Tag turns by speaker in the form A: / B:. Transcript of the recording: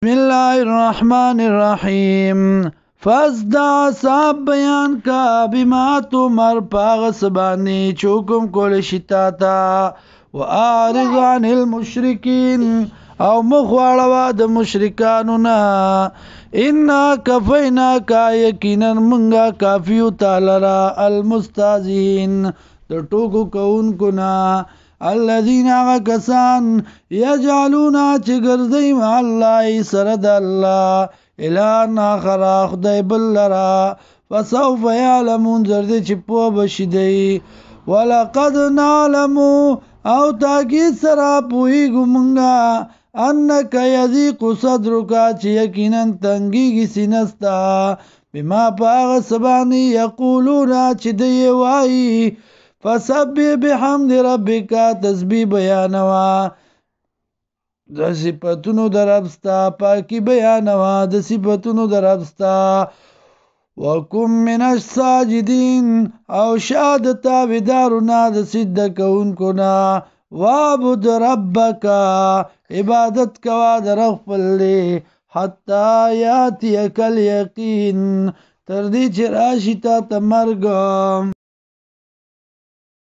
A: بسم الله الرحمن الرحیم فازدع صاحب بیان کا بما تمر پاغس بانی چوکم کول شتا تا و اعرض عن المشرکین او مخواړوا د مشرکانو نه ان کفینا کا یقینا منګه کافیو تعالی المستاذین د ټوکو کوونکو نه الذين كسان يجعلون چې ګرځي مع الله سره د الله الهان اخر خدای بل لرا فسوف يعلمون زرد چې په بشدي ولقد نعلم او تاکي سره پويګو مونږه انك يضيق صدرك چې یقینا تنګيږي سینستا بما باغ سباني يقولون چې دی وایي فسبح بحمد ربک تسبیح بیانوا د صفاتونو دربستا پاکی بیانوا د صفاتونو دربستا وکم من الساجدین او شاد تابدارنا د صدق کونکنا وعبد ربک عبادت کوا در خپل حتا یاتی کل یقین تر دې چې راشي تا ته مرګ